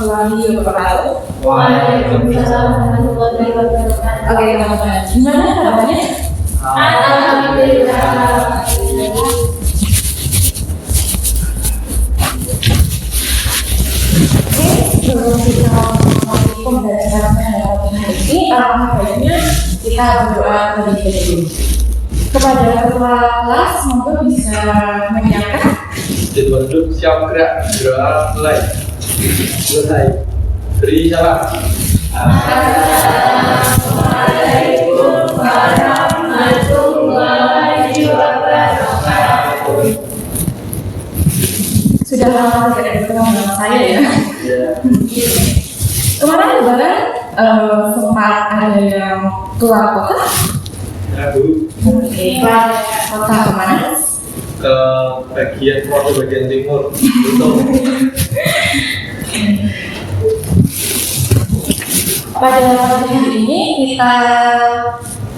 warahmatullahi wabarakatuh. Waalaikumsalam warahmatullahi wabarakatuh. Oke teman-teman, gimana kabarnya? Alhamdulillah. Sebelum kita memulai pembelajaran pada hari ini, alangkah baiknya kita berdoa terlebih dahulu. Kepada ketua kelas, semoga bisa menyiapkan. Duduk siap gerak, doa mulai. Selesai. Beri salam. Assalamualaikum warahmatullahi wabarakatuh. Sudah lama tidak bertemu dengan saya ya. Kemarin lebaran sempat ada yang keluar kota. Ya Bu, Oke, kota kemana? ke bagian timur. Untuk Pada hari ini kita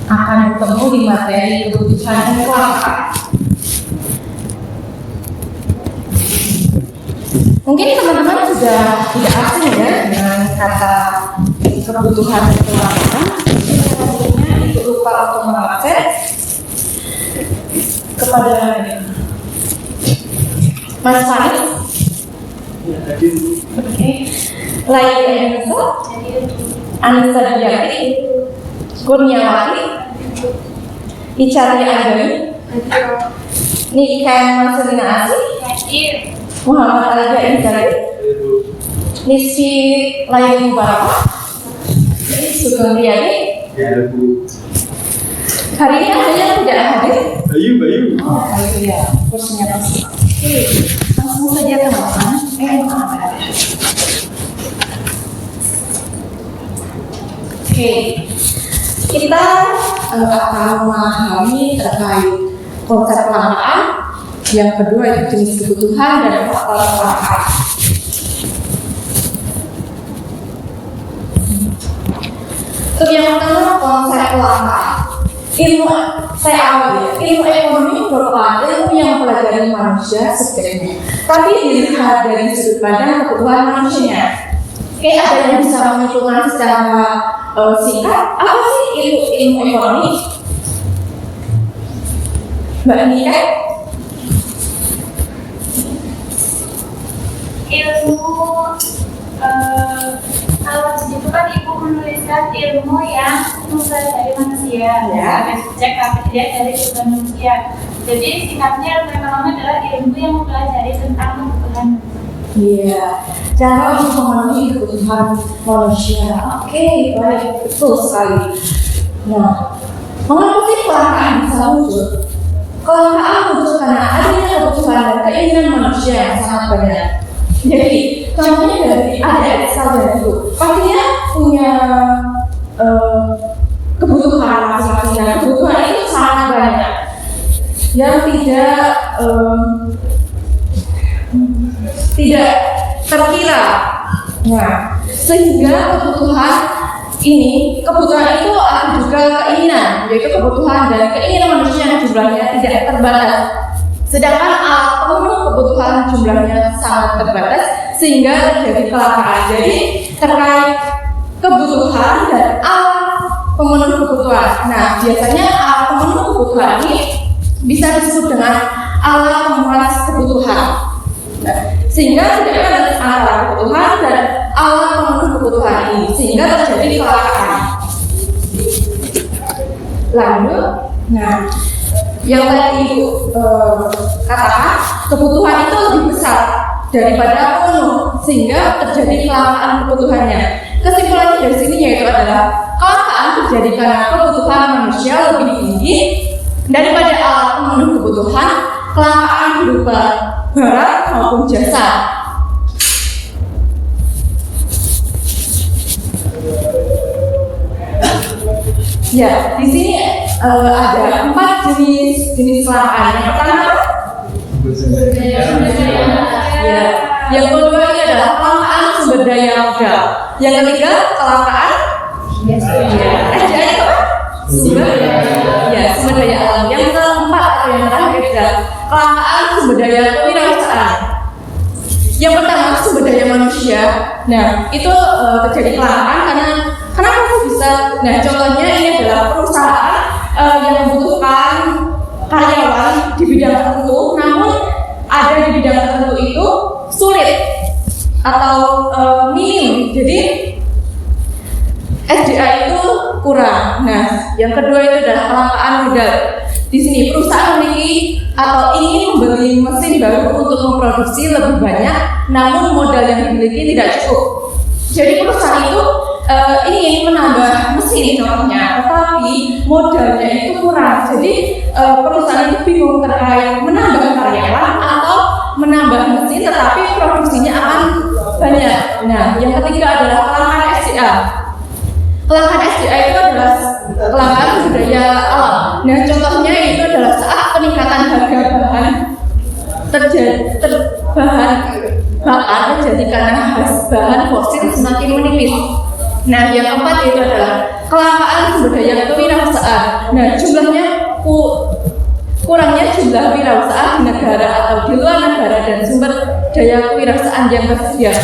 akan bertemu di materi kebutuhan dan kelangkaan. Mungkin teman-teman sudah tidak asing ya dengan kata kebutuhan dan kelangkaan. Selanjutnya itu lupa untuk mengakses kepada Mas Farid. Oke. Lain Anissa Diati, Kurniawati, Icari Agami, Niken Marcelina Asih, Muhammad Alja Injari, Nisfi Layu Mubarak, Sugeng Riyadi. ya Bu. Hari ini ada yang tidak hadir. Bayu. Oh, ya, kursinya pasti. Langsung saja teman-teman. Oke, kita akan memahami terkait konsep kelangkaan. Yang kedua itu jenis kebutuhan dan faktor kelangkaan. Untuk yang pertama konsep kelangkaan. Ilmu saya awal ya, ilmu ekonomi merupakan ilmu yang mempelajari manusia subjeknya, tapi dilihat dari sudut pandang kebutuhan manusianya. Oke, ada yang bisa menentukan secara singkat apa sih ilmu ekonomi? Mbak Nika? Ilmu kalau itu kan ibu menuliskan ilmu yang mempelajari manusia, Ya. subjek tapi tidak dari kebutuhan manusia. Jadi singkatnya ilmu ekonomi adalah ilmu yang mempelajari tentang kebutuhan manusia. Iya, cara untuk memenuhi kebutuhan manusia. Oke, baik, betul sekali. Nah, mengapa sih kelangkaan bisa muncul? Kelangkaan muncul karena adanya kebutuhan dan keinginan manusia yang sangat banyak. Jadi, contohnya dari adik-adik sekalian itu, pastinya punya kebutuhan masing-masing. Nah, kebutuhan itu sangat banyak yang tidak terkira. Nah, sehingga kebutuhan itu ada juga keinginan, yaitu kebutuhan dan keinginan manusia yang jumlahnya tidak terbatas. Sedangkan alat pemenuh kebutuhan jumlahnya sangat terbatas, sehingga terjadi kelangkaan. Jadi terkait kebutuhan dan alat pemenuh kebutuhan. Nah, biasanya alat pemenuh kebutuhan ini bisa disebut dengan alat pemenuh kebutuhan. Nah, sehingga tidak ada antara kebutuhan dan alat pemenuh kebutuhan ini, sehingga terjadi kelangkaan. Lalu, nah, yang tadi Ibu katakan, kebutuhan itu lebih besar daripada pemenuh, sehingga terjadi kelangkaan kebutuhannya. Kesimpulannya dari sini yaitu adalah kelangkaan terjadi karena kebutuhan manusia lebih tinggi daripada alat pemenuh kebutuhan. Kelangkaan berupa barang maupun jasa. Ya, di sini ada 4 jenis kelangkaan. Yang pertama, ya, yang kedua ini adalah kelangkaan sumber daya modal. Yang ketiga, kelangkaan sumber daya alam. Yang keempat atau yang terakhir adalah kelangkaan sumber daya kewirausahaan. Yang pertama sumber daya manusia. Nah, itu terjadi kelangkaan karena kenapa kok bisa? Nah, contohnya ini adalah perusahaan yang membutuhkan karyawan di bidang tertentu, namun ada di bidang tertentu itu sulit atau minim. Jadi SDA itu kurang. Nah, yang kedua itu adalah kelangkaan modal. Di sini perusahaan memiliki atau ingin membeli mesin baru untuk memproduksi lebih banyak, namun modal yang dimiliki tidak cukup. Jadi perusahaan itu ingin menambah mesin contohnya, tetapi modalnya itu kurang. Jadi perusahaan itu bingung terkait menambah karyawan atau menambah mesin, tetapi produksinya akan banyak. Nah, yang ketiga adalah kelangkaan SDA. Kelangkaan SDA itu adalah kelangkaan sumber daya alam. Nah, contohnya itu adalah saat peningkatan harga bahan bakar terjadi karena bahan fosil semakin menipis. Nah, yang keempat itu adalah kelangkaan sumber daya kewirausahaan. Nah, jumlahnya kurangnya jumlah wirausaha di negara atau di luar negara dan sumber daya kewirausahaan yang tersedia.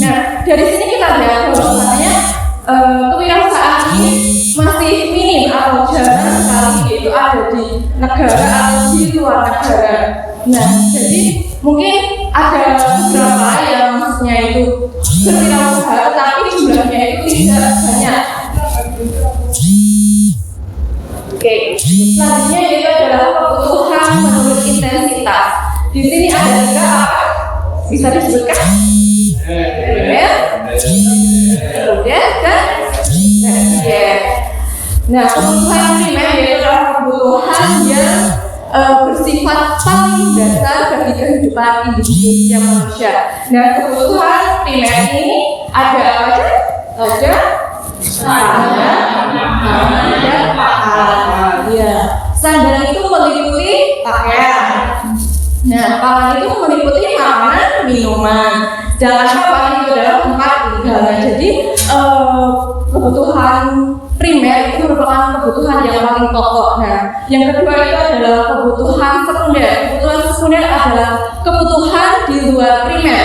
Nah, dari sini kita lihat bahwasanya kewirausahaan ini masih minim atau jarang sekali itu ada di negara atau di luar negara. Nah, jadi mungkin ada beberapa yang maksudnya itu berwirausaha tetapi jumlahnya itu tidak banyak. Oke, selanjutnya itu adalah kebutuhan menurut intensitas. Di sini ada tiga apa? Bisa disebutkan? Nah, kebutuhan primer yaitu kebutuhan yang bersifat paling dasar bagi kehidupan individu manusia. Nah, kebutuhan primer ini ada apa aja? Ada pangan dan pakan. Ya, sandang itu meliputi pakaian. Nah, pangan itu meliputi makanan, minuman. Sedangkan pakan itu adalah tempat tinggal. Nah, jadi kebutuhan primer itu merupakan kebutuhan yang paling pokok. Nah, yang kedua itu adalah kebutuhan sekunder. Kebutuhan sekunder adalah kebutuhan di luar primer,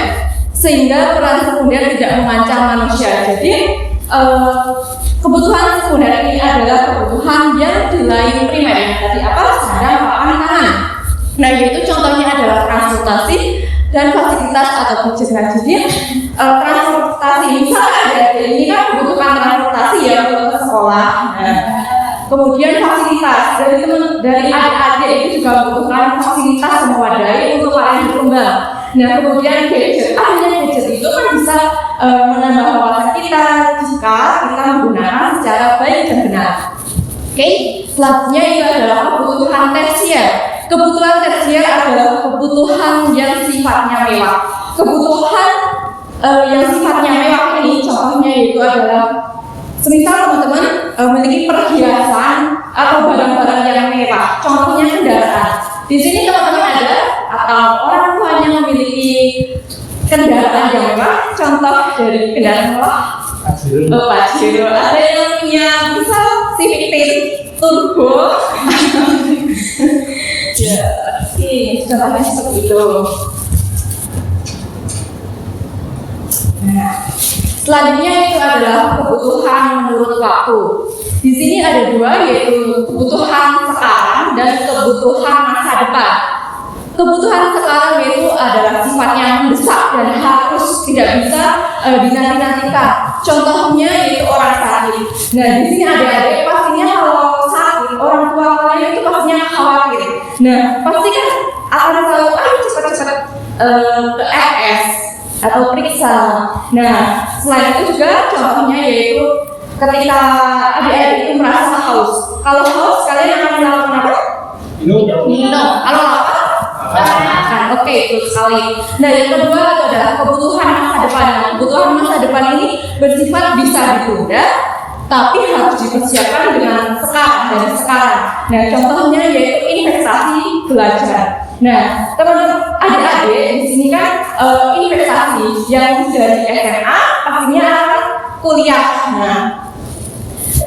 sehingga peran sekunder tidak mengancam manusia. Jadi kebutuhan sekunder ini adalah kebutuhan yang di lain primer. Tadi apa? Sandang, pakan, pangan. Nah, yaitu contohnya adalah transportasi dan fasilitas atau budget. Nah, jadi transportasi misalnya ada ini kan kebutuhan transportasi ya untuk ke sekolah. Nah, kemudian fasilitas dari adik-adik itu juga membutuhkan fasilitas memadai untuk para yang berkembang. Nah, kemudian gadget, adanya gadget itu kan bisa menambah wawasan kita jika kita menggunakan secara baik dan benar. Oke, selanjutnya itu adalah kebutuhan tersier. Kebutuhan tersier adalah kebutuhan yang sifatnya mewah. Kebutuhan yang sifatnya mewah ini contohnya itu adalah semisal teman-teman memiliki perhiasan atau barang-barang yang mewah. Contohnya kendaraan. Di sini teman-teman ada atau orang tuanya memiliki kendaraan yang mewah. Contoh dari kendaraan mewah. Pajero. Ada yang punya misal Civic Turbo. Ya, contohnya seperti itu. Nah, selanjutnya itu adalah kebutuhan menurut waktu. Di sini ada dua, yaitu kebutuhan sekarang dan kebutuhan masa depan. Kebutuhan sekarang yaitu adalah sifatnya mendesak dan harus tidak bisa dinanti-nantikan. Contohnya yaitu orang sakit. Nah, di sini adik-adik pastinya kalau sakit, orang tua kalian itu pastinya khawatir. Nah, pasti kan akan selalu cepat-cepat ke RS atau periksa. Nah, selain itu juga contohnya yaitu ketika adik-adik itu merasa haus. Kalau haus kalian akan melakukan apa? Minum. Kalau lapar? Makan. Oke, itu sekali. Nah, yang kedua itu adalah kebutuhan masa depan. Kebutuhan masa depan ini bersifat bisa ditunda, tapi harus dipersiapkan dengan sekarang. Nah, contohnya yaitu investasi belajar. Nah, teman-teman adik-adik di sini kan investasi yang dari SMA pastinya akan kuliah. Nah,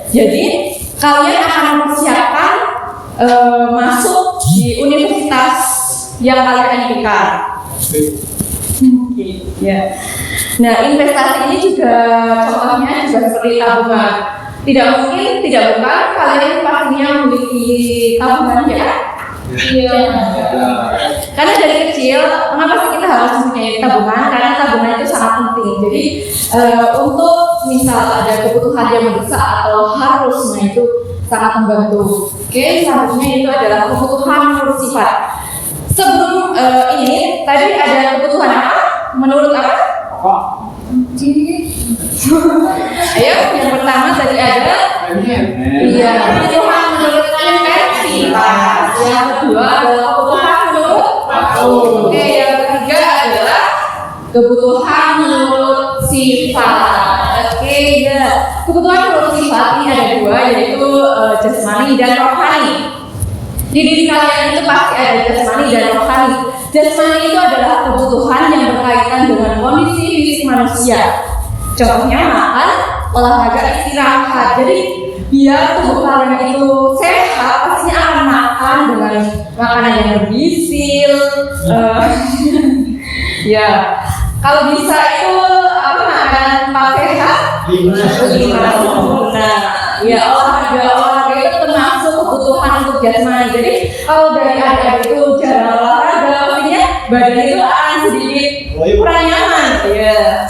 jadi kalian akan mempersiapkan masuk di universitas yang kalian inginkan. Ya. Nah, investasi ini juga contohnya juga seperti tabungan. Tidak mungkin, tidak bukan kalian pastinya memiliki tabungan ya? Iya. Karena dari kecil, mengapa sih kita harus mempunyai tabungan? Karena tabungan itu sangat penting. Jadi untuk misal ada kebutuhan yang mendesak atau harusnya itu sangat membantu. Oke, selanjutnya itu adalah kebutuhan menurut sifat. Sebelum ini tadi ada kebutuhan apa? Menurut apa? Ayo, yang pertama tadi ada iya, kebutuhan menurut intensitas. Yang kedua adalah kebutuhan menurut waktu. Oke, yang ketiga adalah kebutuhan menurut sifat. Oke, ya. Kebutuhan menurut sifat ini ada dua, yaitu jasmani dan rohani. Di diri kalian itu pasti ada jasmani dan rohani. Jasmani itu adalah kebutuhan yang berkaitan dengan kondisi fisik manusia. Contohnya makan, olahraga, istirahat. Jadi biar tubuh kalian itu sehat, pastinya akan makan dengan makanan yang bergizi. Ya, kalau bisa itu apa makanan pakai sehat? 5. Nah, ya olahraga itu termasuk kebutuhan untuk jasmani. Jadi kalau dari adik-adik itu jarang olahraga, pastinya badan itu akan sedikit kurang nyaman. Ya.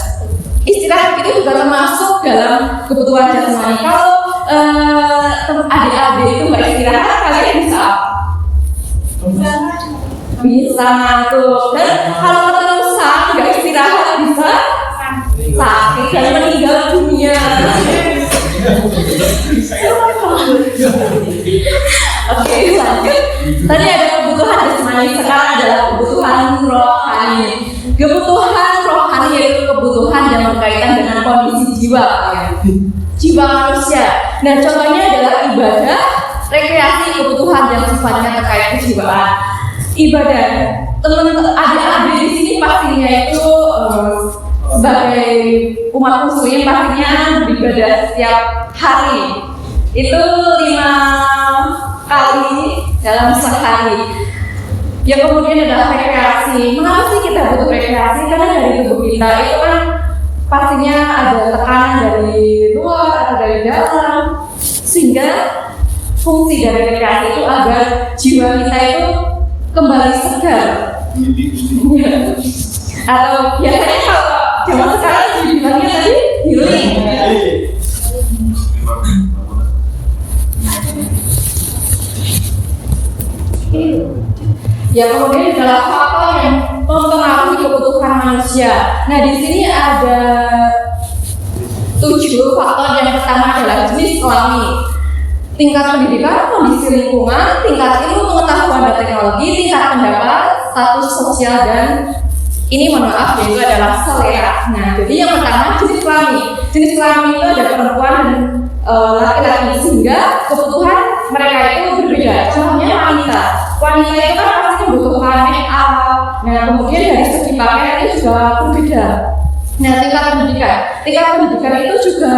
Istirahat itu juga termasuk dalam kebutuhan jasmani. Kalau adik-adik itu nggak istirahat, kalian bisa ngantuk. Dan kalau keterusan nggak istirahat bisa sakit dan meninggal dunia. Oke, lanjut. Tadi ada kebutuhan jasmani, sekarang adalah kebutuhan rohani. Kebutuhan rohani yaitu kebutuhan yang berkaitan dengan kondisi jiwa, jiwa manusia. Nah, contohnya adalah ibadah, rekreasi, kebutuhan yang sifatnya terkait kejiwaan. Ibadah, teman-teman adik-adik di sini pastinya itu sebagai umat muslim pastinya beribadah setiap hari. Itu 5 kali dalam sehari. Yang kemudian adalah rekreasi. Mengapa sih kita butuh rekreasi? Karena dari tubuh kita itu kan pastinya ada tekanan dari luar atau dari dalam, sehingga fungsi dari rekreasi itu agar jiwa kita itu kembali segar. Atau biasanya kalau zaman sekarang dibilangnya tadi healing. Yang kemudian adalah faktor yang mempengaruhi kebutuhan manusia. Nah, di sini ada 7 faktor. Yang pertama adalah jenis kelamin, tingkat pendidikan, kondisi lingkungan, tingkat ilmu pengetahuan dan teknologi, tingkat pendapat, status sosial, dan ini mohon maaf yaitu adalah selera. Nah, jadi yang pertama jenis kelamin. Jenis kelamin itu ada perempuan dan laki-laki, sehingga kebutuhan mereka itu berbeda. Contohnya wanita. Wanita itu kan pasti kebutuhan make up. Nah, kemudian dari segi pakaian itu juga berbeda. Nah, tingkat pendidikan itu juga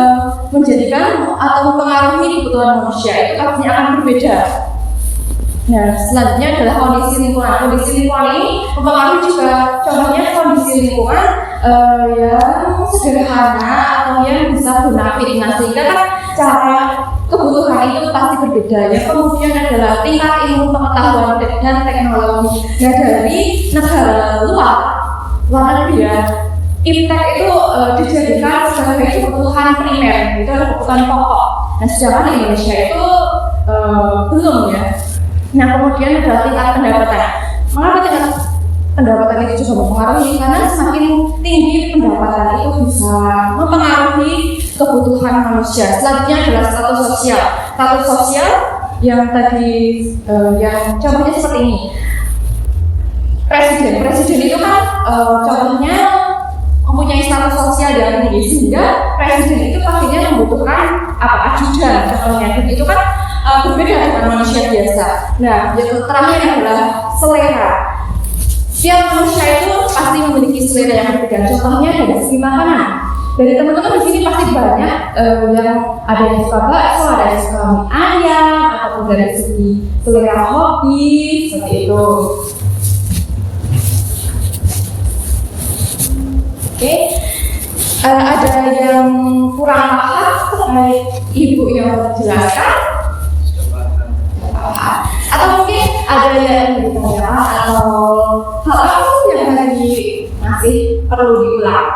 menjadikan atau mempengaruhi kebutuhan manusia itu pastinya akan berbeda. Nah, selanjutnya adalah kondisi lingkungan. Kondisi lingkungan ini mempengaruhi juga, contohnya kondisi lingkungan yang sederhana atau yang bisa benafit. Nah, sehingga kan cara kebutuhan itu pasti berbeda. Yang kemudian adalah tingkat ilmu pengetahuan dan teknologi. Nah, dari negara luar negeri ya, iptek itu dijadikan sebagai kebutuhan primer, itu adalah kebutuhan pokok. Nah, sedangkan di Indonesia itu belum ya. Nah, kemudian adalah tingkat pendapatan. Mengapa tingkat pendapatan itu juga mempengaruhi? Karena semakin tinggi pendapatan itu bisa mempengaruhi kebutuhan manusia. Selanjutnya adalah status sosial. Status sosial yang tadi yang contohnya seperti ini. Presiden itu kan contohnya mempunyai status sosial yang tinggi, sehingga presiden itu pastinya membutuhkan ajudan. Contohnya itu kan berbeda dengan manusia biasa. Nah, yang terakhir adalah selera. Setiap manusia itu pasti memiliki selera yang berbeda. Contohnya dari segi makanan. Dari teman-teman di sini pasti banyak yang ada yang suka bakso, ada yang suka mie ayam, ataupun dari segi selera hobi seperti itu. Oke. Ada yang kurang paham terkait ibu yang menjelaskan? Atau mungkin ada yang ditanyakan atau hal apa yang masih perlu diulang?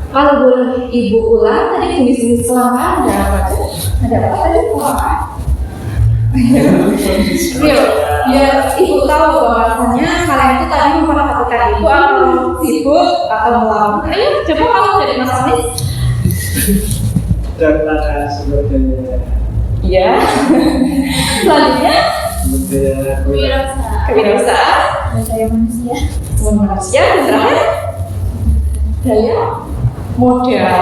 Kalau boleh ibu ulang tadi jenis-jenis selangkah ada apa tadi? Biar ibu tahu bahwasannya kalian itu tadi memperhatikan ibu atau sibuk atau melawan. Ayo coba kamu jadi Mas Anis. Dan ada sebenarnya. Iya. Selanjutnya kewirausahaan. Daya manusia. Manusia dan terakhir daya modal.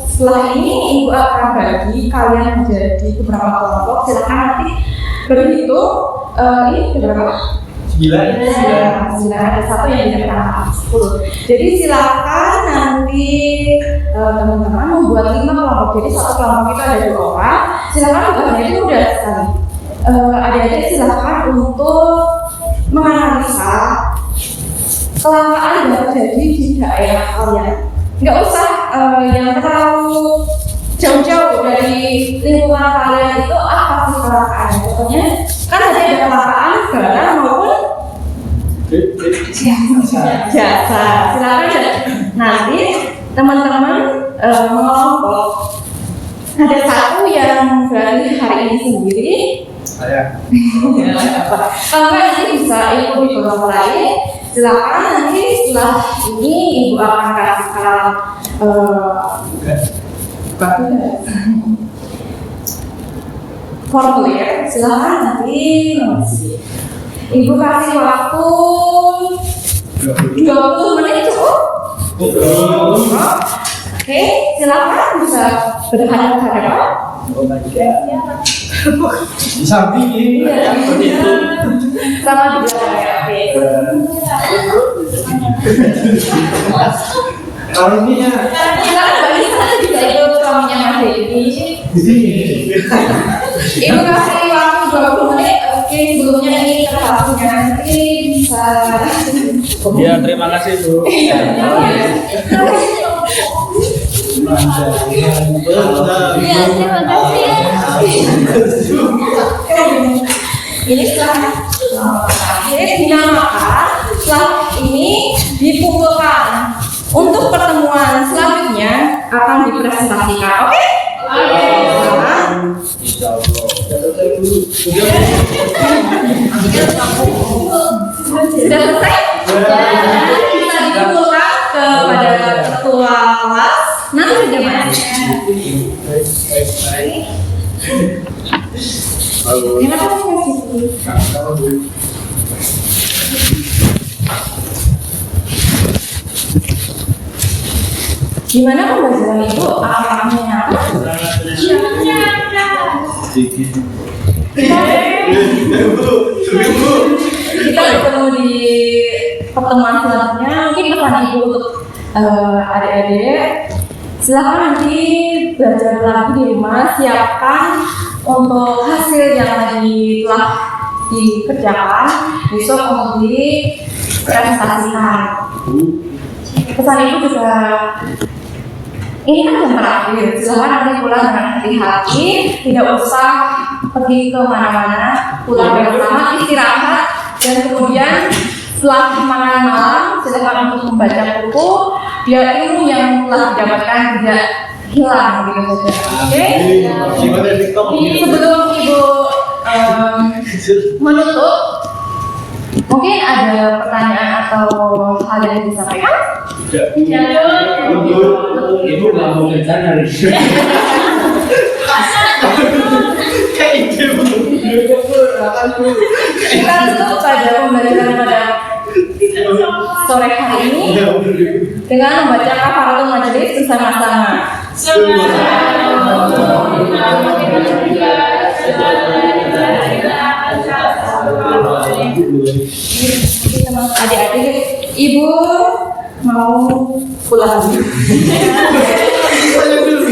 Setelah ini ibu akan bagi kalian menjadi beberapa kelompok. Silakan nanti berhitung. Ini berapa? 9. Ada satu yang tidak pernah 10. Jadi silakan nanti teman-teman membuat 5 kelompok. Jadi satu kelompok itu ada 2 orang. Silakan buatnya itu mudah sekali. Adik-adik silakan untuk menganalisa kelangkaan yang terjadi di daerah kalian. Nggak usah yang terlalu jauh-jauh dari lingkungan kalian itu apa sih kelangkaannya. Pokoknya kan tadi ada kelangkaan barang maupun jasa. Silakan nanti teman-teman mengelompok. Ada satu yang dari hari ini sendiri. Saya. Kalau nggak nanti bisa ikut di kelompok lain. Silakan nanti setelah ini ibu akan kasihkan formulir. Silakan nanti mengisi. Ibu kasih waktu 20 menit cukup. Oke, silakan bisa berhadapan. Di samping ini. Sama juga ya. Kalau ini ya. Silakan bagi sana bisa ikut suaminya Mas Dedi. Di sini. Ibu kasih waktu 20 menit. Oke, sebelumnya ini waktunya nanti bisa. Ya, terima kasih Bu. Iya, terima kasih. Ini setelah akhir dinamakan, setelah ini dikumpulkan untuk pertemuan selanjutnya akan dipresentasikan. Oke? Sudah selesai? Bisa dikumpulkan kepada ketua kelas. Nanti sudah mas. Terima kasih Mas Siti. Gimana pembelajaran itu? Apakahnya? Kita bertemu di pertemuan selanjutnya. Mungkin pesan ibu untuk adik-adik. Silakan nanti belajar lagi di rumah. Siapkan untuk hasil yang tadi telah dikerjakan besok untuk dipresentasikan. Pesan ibu juga, ini kan jam terakhir, silakan nanti pulang dengan hati-hati, tidak usah pergi ke mana-mana, pulang bersama, istirahat, dan kemudian setelah makan malam, silakan untuk membaca buku, biar ilmu yang telah didapatkan tidak hilang gitu saja. Oke? Sebelum ibu menutup, mungkin ada pertanyaan atau hal yang disampaikan? Ibu nggak mau bercanda. Kita tutup pada pembelajaran pada sore hari ini dengan membaca kafaratul majelis bersama-sama. Adik-adik, ibu mau pulang. Saya dulu.